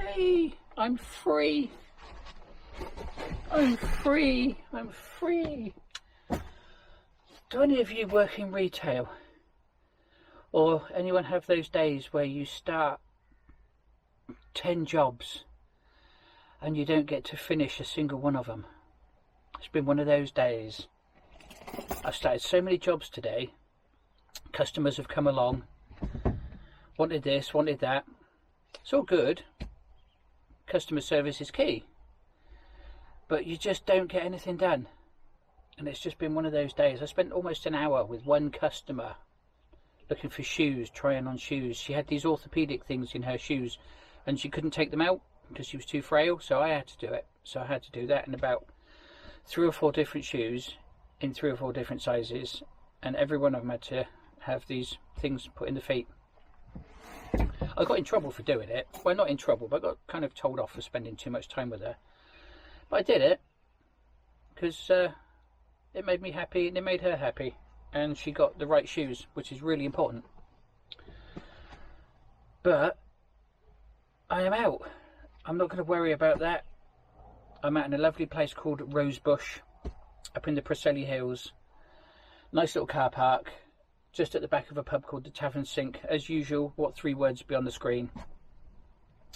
finally, I'm free. I'm free. I'm free. Do any of you work in retail? Or anyone have those days where you start 10 jobs and you don't get to finish a single one of them? It's been one of those days. I've started so many jobs today. Customers have come along, wanted this, wanted that. It's all good. Customer service is key. But you just don't get anything done. And it's just been one of those days. I spent almost an hour with one customer looking for shoes, trying on shoes. She had these orthopedic things in her shoes and she couldn't take them out because she was too frail, so I had to do it. So I had to do that in about 3 or 4 different shoes in 3 or 4 different sizes, and every one of them had to have these things put in the feet. I got in trouble for doing it. Well, not in trouble, but I got kind of told off for spending too much time with her. But I did it because it made me happy and it made her happy, and she got the right shoes, which is really important. But I am out. I'm not going to worry about that. I'm out in a lovely place called Rosebush up in the Preseli Hills. Nice little car park just at the back of a pub called the Tavern Sink. As usual, what 3 words be on the screen.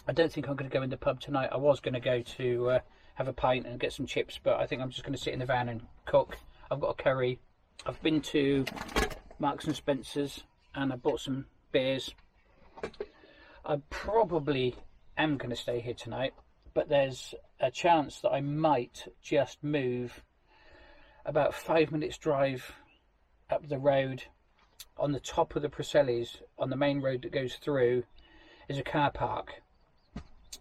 I don't think I'm going to go in the pub tonight. I was going to go to have a pint and get some chips, but I think I'm just going to sit in the van and cook. I've got a curry. I've been to Marks and Spencer's and I bought some beers. I probably am going to stay here tonight, but there's a chance that I might just move about 5 minutes drive up the road. On the top of the Preselis, on the main road that goes through, is a car park.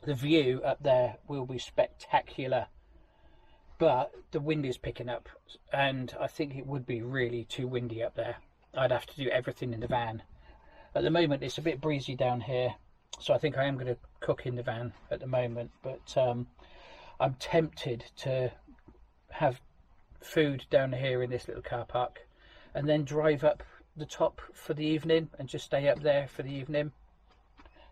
The view up there will be spectacular, but the wind is picking up and I think it would be really too windy up there. I'd have to do everything in the van. At the moment it's a bit breezy down here, so I think I am going to cook in the van at the moment, but I'm tempted to have food down here in this little car park and then drive up the top for the evening and just stay up there for the evening,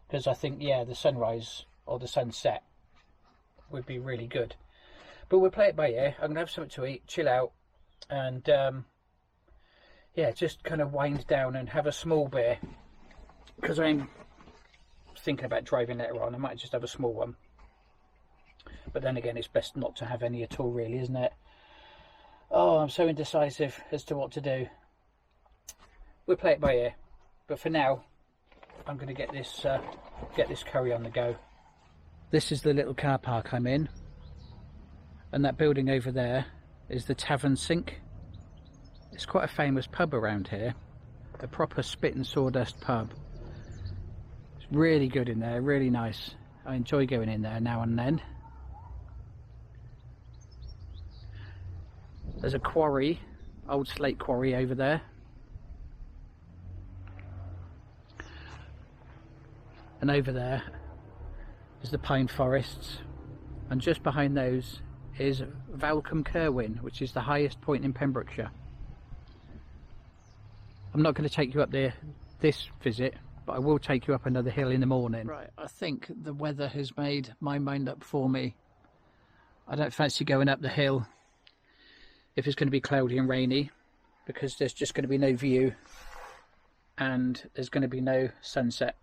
because I think, yeah, the sunrise or the sunset would be really good. But we'll play it by ear. I'm gonna have something to eat, chill out, and yeah, just kind of wind down and have a small beer, because I'm thinking about driving later on. I might just have a small one, but then again it's best not to have any at all, really, isn't it? Oh, I'm so indecisive as to what to do. We'll play it by ear, but for now I'm going to get this curry on the go. This is the little car park I'm in, and that building over there is the Tavern Sink. It's quite a famous pub around here, a proper spit and sawdust pub. It's really good in there, really nice. I enjoy going in there now and then. There's a quarry, old slate quarry over there. And over there is the pine forests, and just behind those is Valcombe Kerwin, which is the highest point in Pembrokeshire. I'm not going to take you up there this visit, but I will take you up another hill in the morning. Right, I think the weather has made my mind up for me. I don't fancy going up the hill if it's going to be cloudy and rainy, because there's just going to be no view and there's going to be no sunset.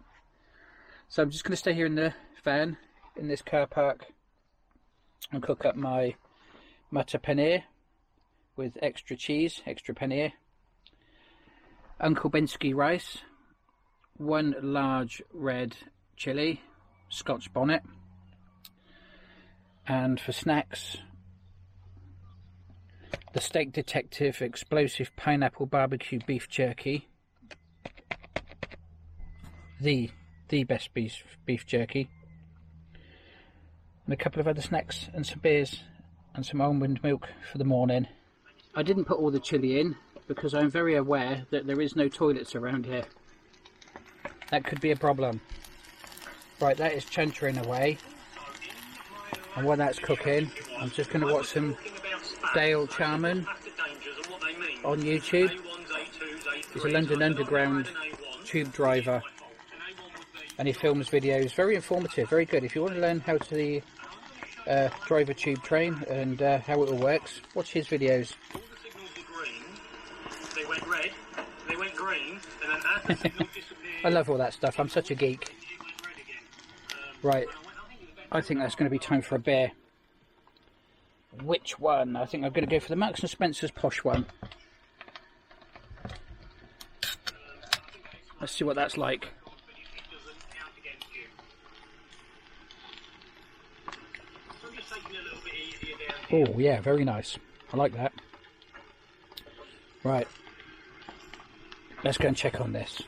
So I'm just going to stay here in the van, in this car park, and cook up my matar paneer with extra cheese, extra paneer, Uncle Bensky rice, 1 large red chilli, Scotch bonnet, and for snacks, the Steak Detective explosive pineapple barbecue beef jerky, the best beef jerky, and a couple of other snacks and some beers and some almond milk for the morning. I didn't put all the chilli in because I'm very aware that there is no toilets around here. That could be a problem. Right, that is chuntering away, and while that's cooking I'm just going to watch some Dale Charman on YouTube. He's a London Underground tube driver. and he films videos. Very informative, very good. If you want to learn how to drive a tube train and how it all works, watch his videos. All the signals were green, they went red, they went green, and then as the signal disappeared... I love all that stuff. I'm such a geek. It went red again. Right, I think that's going to be time for a beer. Which one? I think I'm going to go for the Marks and Spencer's posh one. Let's see what that's like. Oh yeah, very nice. I like that. Right, let's go and check on this.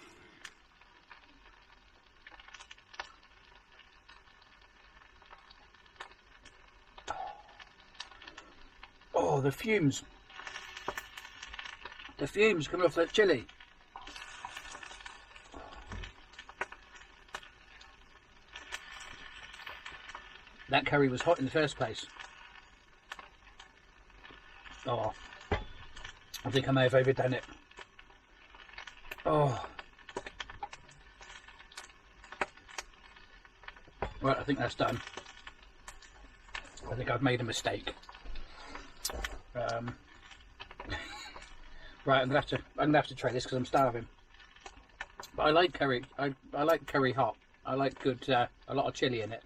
Oh, the fumes. The fumes coming off that chili. That curry was hot in the first place. Oh, I think I may have overdone it. Oh. Right, I think that's done. I think I've made a mistake. Right, I'm gonna have to try this because I'm starving. But I like curry. I like curry hot. I like good a lot of chili in it.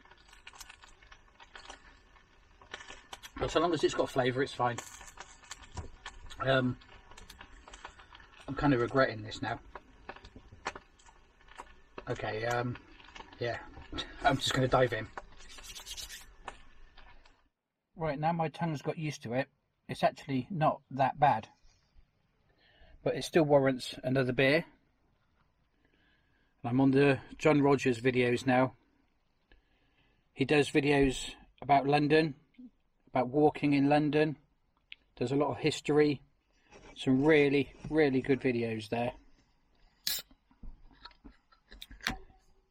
But so long as it's got flavour, it's fine. I'm kind of regretting this now. Okay, yeah, I'm just going to dive in. Right, now my tongue's got used to it. It's actually not that bad. But it still warrants another beer. I'm on the John Rogers videos now. He does videos about London, about walking in London. There's a lot of history. Some really, really good videos there.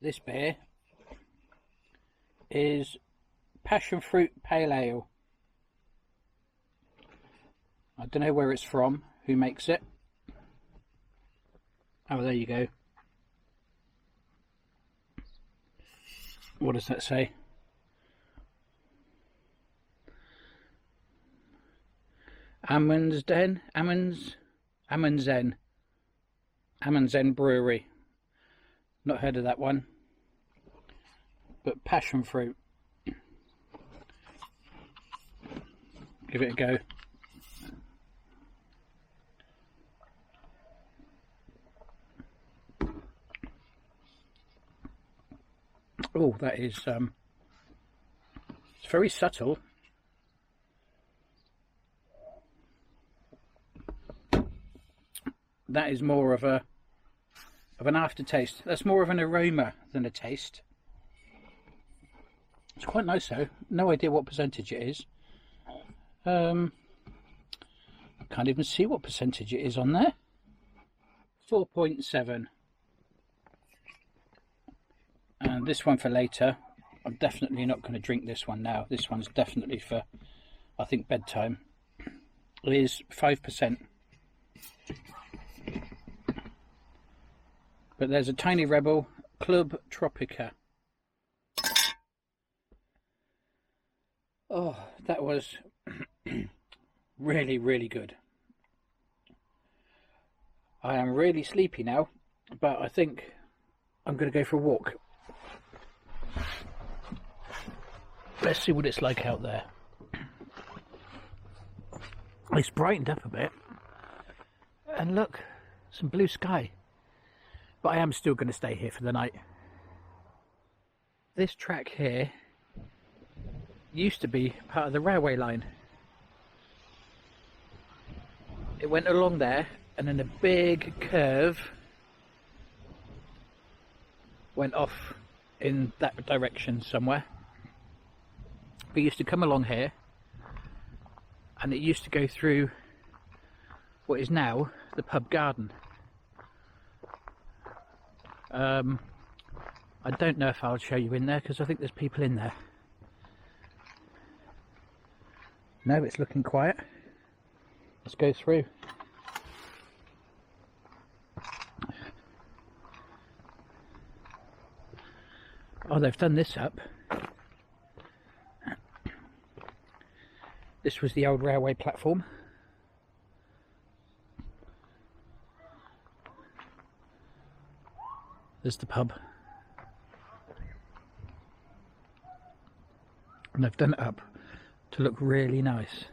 This beer is Passion Fruit Pale Ale. I don't know where it's from, who makes it. Oh, there you go. What does that say? Amundsen Brewery. Not heard of that one. But passion fruit. Give it a go. Oh, that is it's very subtle. That is more of an aftertaste. That's more of an aroma than a taste. It's quite nice though. No idea what percentage it is. I can't even see what percentage it is on there. 4.7. And this one for later. I'm definitely not going to drink this one now. This one's definitely for, I think, bedtime. It is 5%. But there's a Tiny Rebel Club Tropica. Oh, that was really, really good. I am really sleepy now, but I think I'm going to go for a walk. Let's see what it's like out there. It's brightened up a bit. And look, some blue sky. But I am still going to stay here for the night. This track here used to be part of the railway line. It went along there and then a big curve went off in that direction somewhere. We used to come along here and it used to go through what is now the pub garden. I don't know if I'll show you in there because I think there's people in there. No, it's looking quiet. Let's go through. Oh, they've done this up. This was the old railway platform. There's the pub. And they've done it up to look really nice.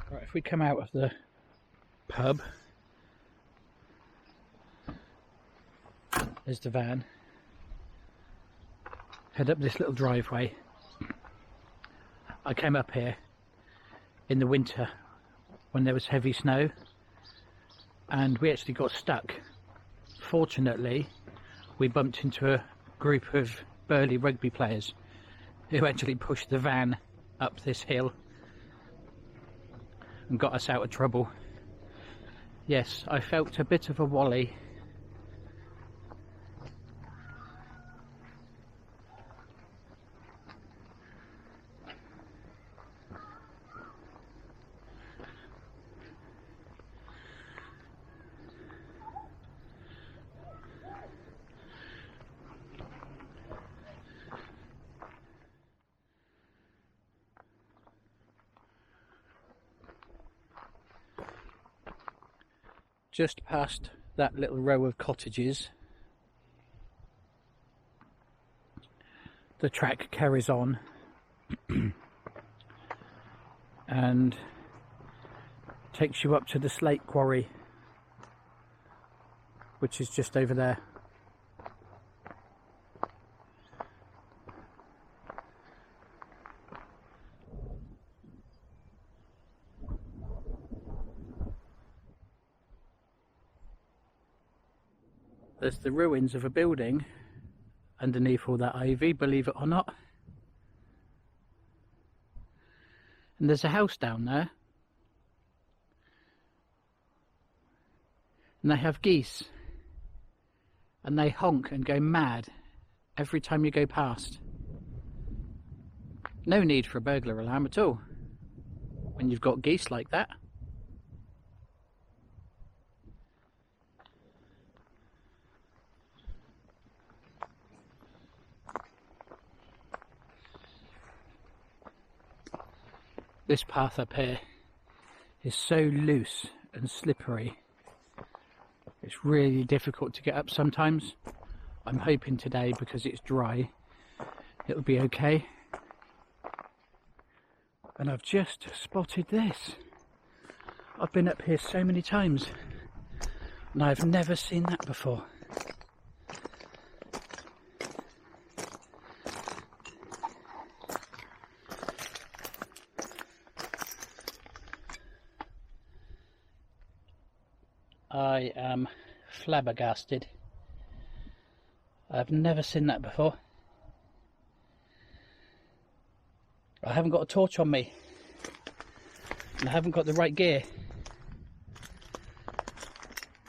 Right, if we come out of the pub, there's the van. Head up this little driveway. I came up here in the winter when there was heavy snow and we actually got stuck. Fortunately, we bumped into a group of burly rugby players who actually pushed the van up this hill and got us out of trouble. Yes, I felt a bit of a wally. Just past that little row of cottages, the track carries on and takes you up to the slate quarry, which is just over there. There's the ruins of a building underneath all that ivy, believe it or not. And there's a house down there. And they have geese. And they honk and go mad every time you go past. No need for a burglar alarm at all when you've got geese like that. This path up here is so loose and slippery. It's really difficult to get up sometimes. I'm hoping today, because it's dry, it'll be okay. And I've just spotted this. I've been up here so many times and I've never seen that before. I am flabbergasted. I've never seen that before. I haven't got a torch on me and I haven't got the right gear,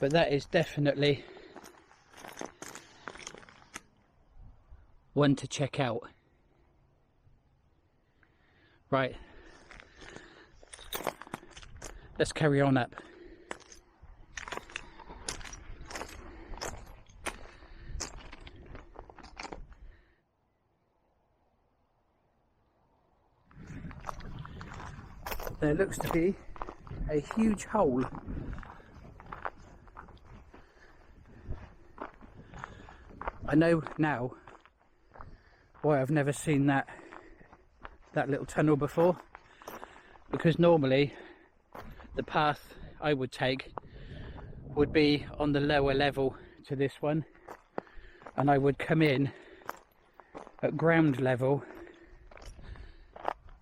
but that is definitely one to check out. Right, let's carry on up. There looks to be a huge hole. I know now why I've never seen that little tunnel before, because normally the path I would take would be on the lower level to this one, and I would come in at ground level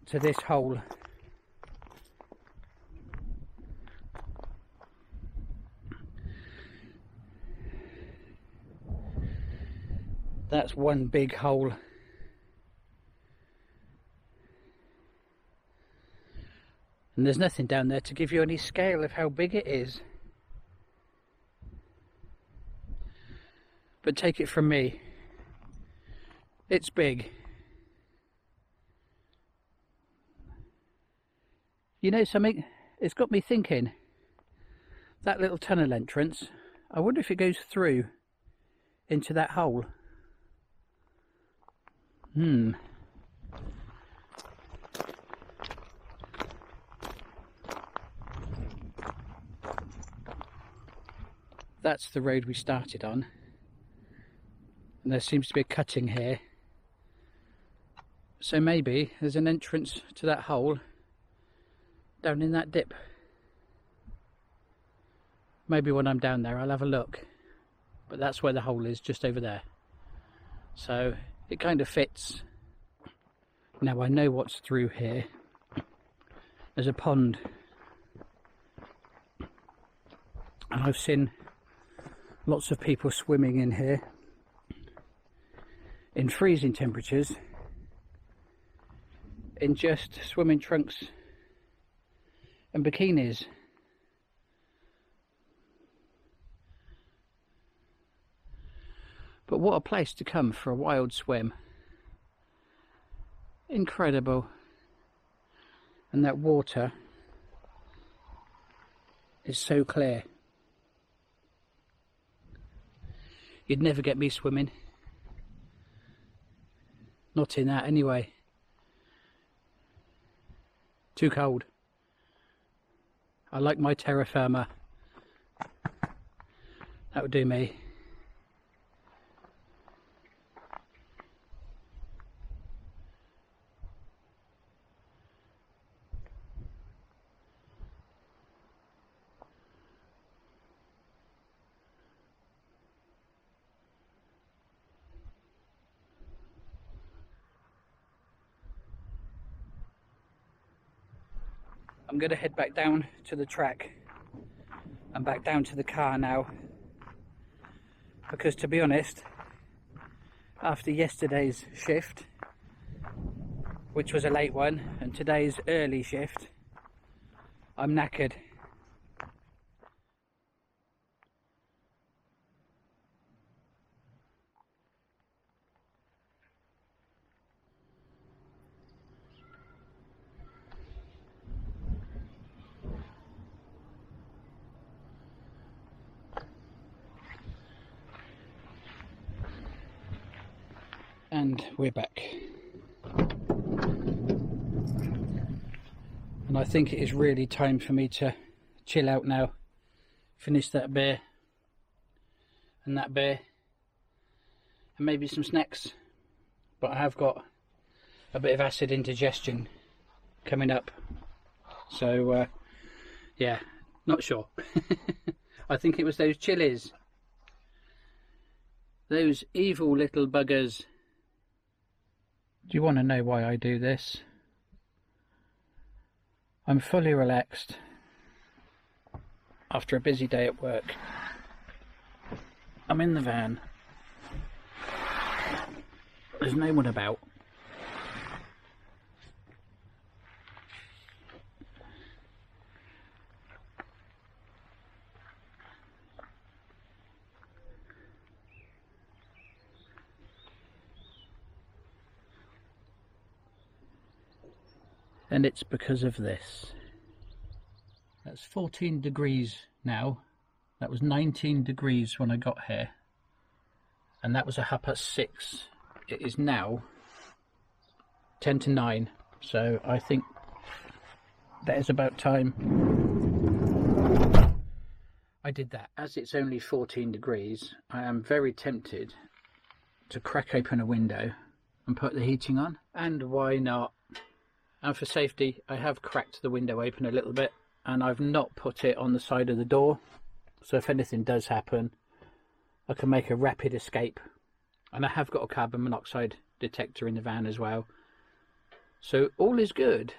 to this hole. That's one big hole. And there's nothing down there to give you any scale of how big it is. But take it from me, it's big. You know something? It's got me thinking. That little tunnel entrance, I wonder if it goes through into that hole. That's the road we started on. And there seems to be a cutting here. So maybe there's an entrance to that hole down in that dip. Maybe when I'm down there I'll have a look. But that's where the hole is, just over there. So it kind of fits. Now I know what's through here. There's a pond. And I've seen lots of people swimming in here in freezing temperatures in just swimming trunks and bikinis. But what a place to come for a wild swim. Incredible. And that water is so clear. You'd never get me swimming. Not in that anyway. Too cold. I like my terra firma. That would do me. I'm going to head back down to the track and back down to the car now, because to be honest, after yesterday's shift, which was a late one, and today's early shift, I'm knackered. And we're back. And I think it is really time for me to chill out now. Finish that beer and that beer and maybe some snacks. But I have got a bit of acid indigestion coming up. So yeah, not sure. I think it was those chilies. Those evil little buggers. Do you want to know why I do this? I'm fully relaxed after a busy day at work. I'm in the van. There's no one about. And it's because of this. That's 14 degrees now. That was 19 degrees when I got here. And that was a 6:30. It is now 10 to 9. So I think that is about time I did that. As it's only 14 degrees, I am very tempted to crack open a window and put the heating on. And why not? And for safety, I have cracked the window open a little bit, and I've not put it on the side of the door. So if anything does happen, I can make a rapid escape. And I have got a carbon monoxide detector in the van as well. So all is good.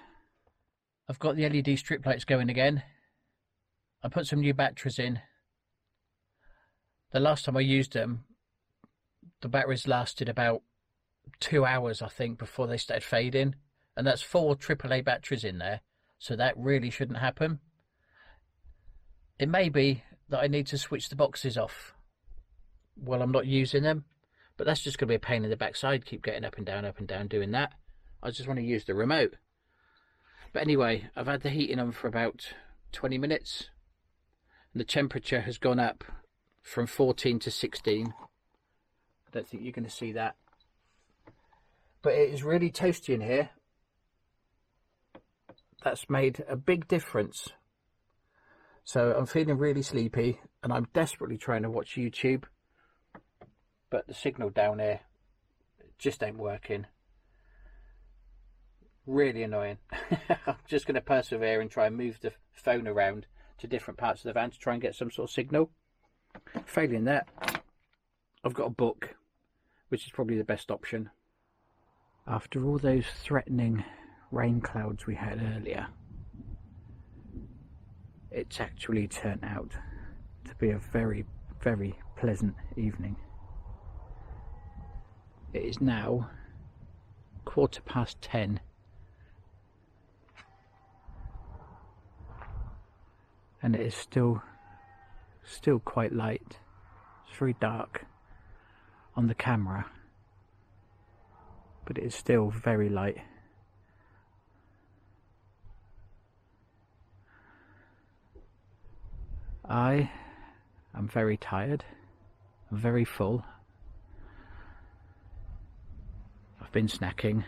I've got the LED strip lights going again. I put some new batteries in. The last time I used them, the batteries lasted about 2 hours, I think, before they started fading. And that's 4 AAA batteries in there, so that really shouldn't happen. It may be that I need to switch the boxes off. while I'm not using them. But that's just going to be a pain in the backside, keep getting up and down doing that. I just want to use the remote. But anyway, I've had the heating on for about 20 minutes. And the temperature has gone up from 14 to 16. I don't think you're going to see that. But it is really toasty in here. That's made a big difference. So I'm feeling really sleepy and I'm desperately trying to watch YouTube. But the signal down here just ain't working. Really annoying. I'm just going to persevere and try and move the phone around to different parts of the van to try and get some sort of signal. Failing that, I've got a book, which is probably the best option. After all those threatening rain clouds we had earlier, it's actually turned out to be a very, very pleasant evening. It is now 10:15, and it is still quite light. It's very dark on the camera, but it is still very light. I am very tired, I'm very full. I've been snacking.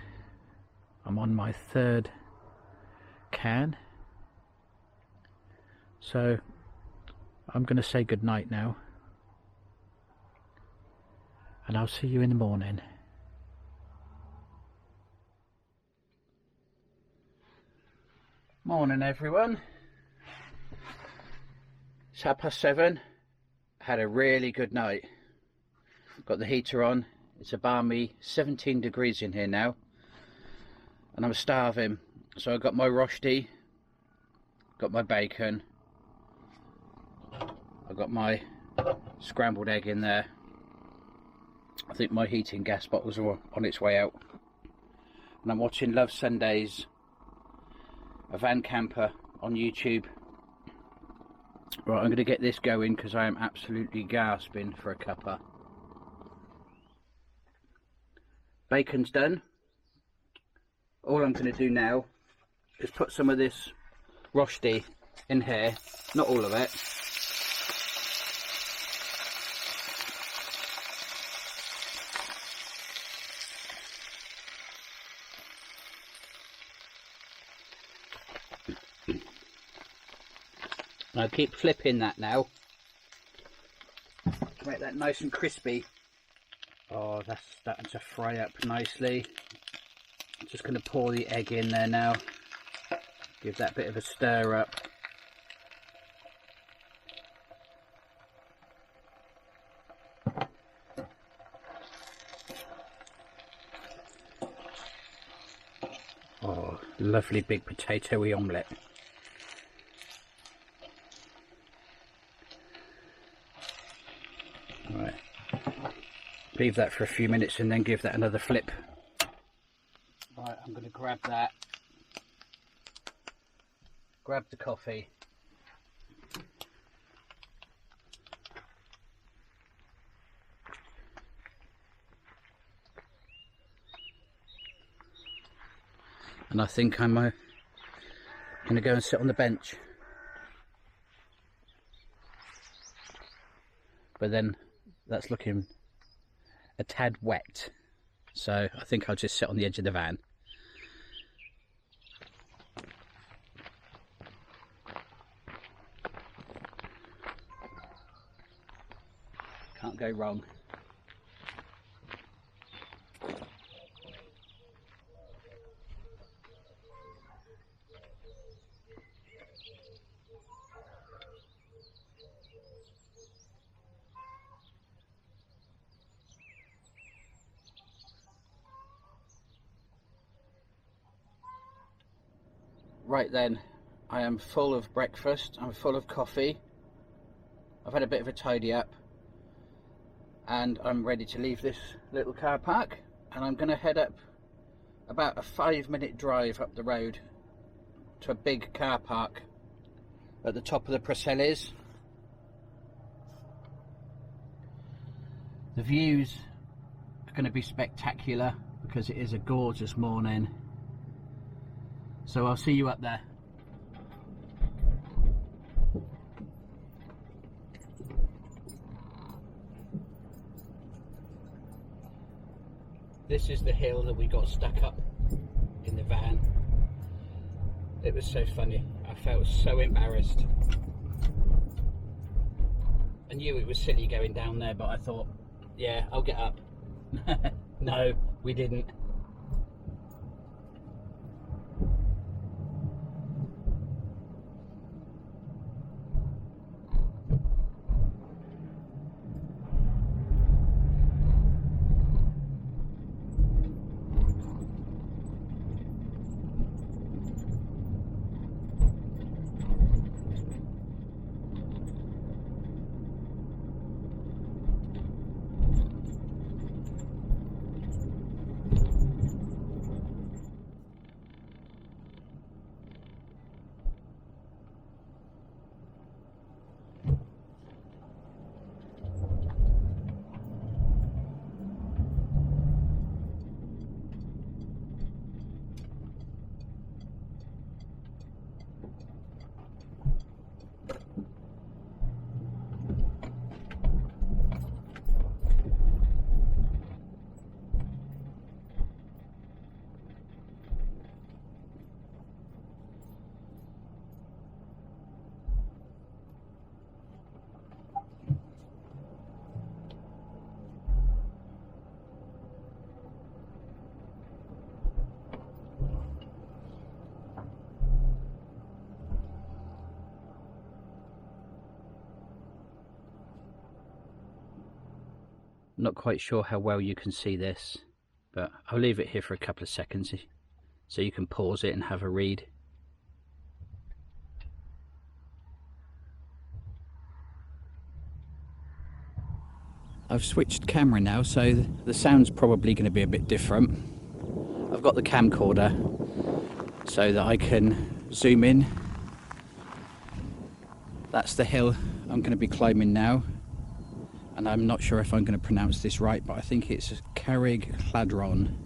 I'm on my 3rd can. So I'm going to say good night now. And I'll see you in the morning. Morning everyone. It's 7:30. Had a really good night. Got the heater on. It's a balmy 17 degrees in here now, and I'm starving. So I got my rosti, got my bacon, I got my scrambled egg in there. I think my heating gas bottles are on its way out, and I'm watching Love Sundays, a van camper on YouTube. Right, I'm going to get this going because I am absolutely gasping for a cuppa. Bacon's done. All I'm going to do now is put some of this rosti in here, not all of it. I'll keep flipping that now to make that nice and crispy. Oh, that's starting to fry up nicely. I'm just going to pour the egg in there now. Give that bit of a stir up. Oh, lovely big potatoey omelette. Right. Leave that for a few minutes and then give that another flip. Right, I'm going to grab that. Grab the coffee. And I think I'm going to go and sit on the bench. But then that's looking a tad wet, so I think I'll just sit on the edge of the van. Can't go wrong. Right then, I am full of breakfast, I'm full of coffee, I've had a bit of a tidy up, and I'm ready to leave this little car park, and I'm going to head up about a 5-minute drive up the road to a big car park at the top of the Preselles. The views are going to be spectacular because it is a gorgeous morning. So I'll see you up there. This is the hill that we got stuck up in the van. It was so funny. I felt so embarrassed. I knew it was silly going down there, but I thought, yeah, I'll get up. No, we didn't. Not quite sure how well you can see this, but I'll leave it here for a couple of seconds so you can pause it and have a read. I've switched camera now, so the sound's probably going to be a bit different. I've got the camcorder so that I can zoom in. That's the hill I'm going to be climbing now. And I'm not sure if I'm going to pronounce this right, but I think it's Carrig Lladron.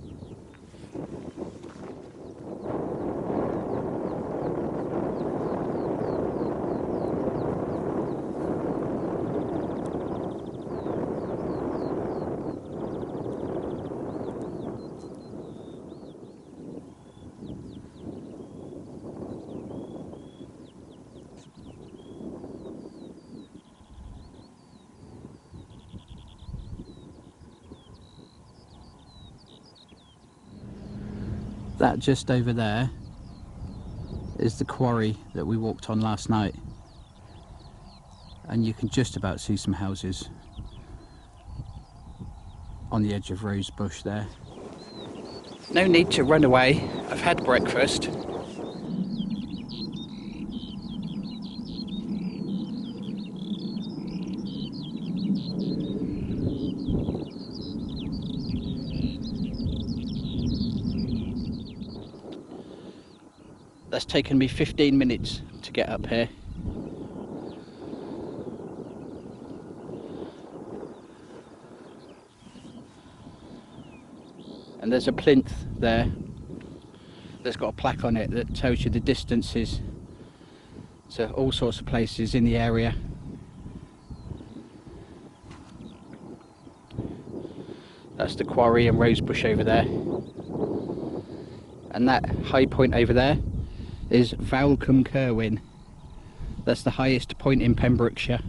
That just over there is the quarry that we walked on last night, and you can just about see some houses on the edge of Rosebush there. No need to run away, I've had breakfast. That's taken me 15 minutes to get up here. And there's a plinth there that's got a plaque on it that tells you the distances to all sorts of places in the area. That's the quarry and Rosebush over there. And that high point over there is Valcombe Kerwin. That's the highest point in Pembrokeshire.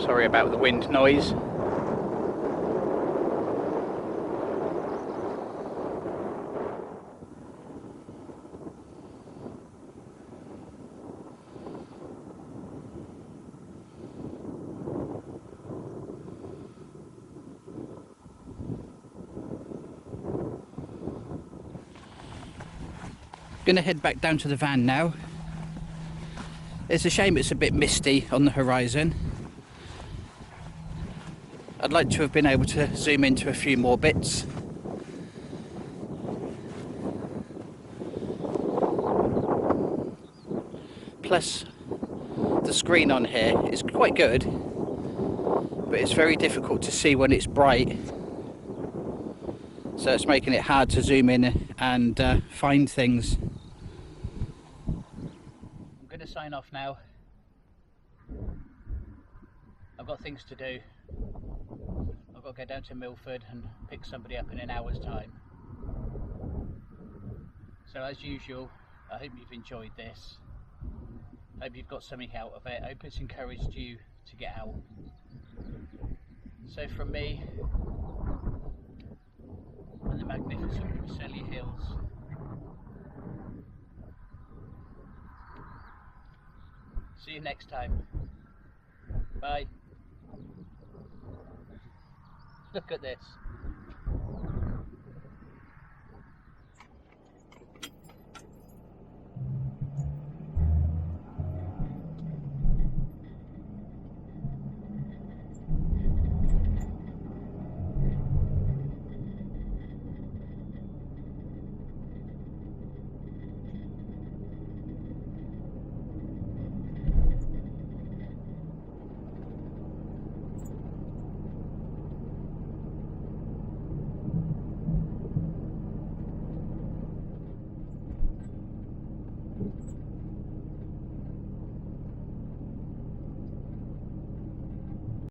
Sorry about the wind noise. Gonna head back down to the van now. It's a shame it's a bit misty on the horizon. I'd like to have been able to zoom into a few more bits. Plus, the screen on here is quite good, but it's very difficult to see when it's bright. So it's making it hard to zoom in and find things. I'm going to sign off now. I've got things to do. I've got to go down to Milford and pick somebody up in an hour's time. So as usual, I hope you've enjoyed this. I hope you've got something out of it. I hope it's encouraged you to get out. So from me, and the magnificent Preseli Hills, see you next time. Bye. Look at this.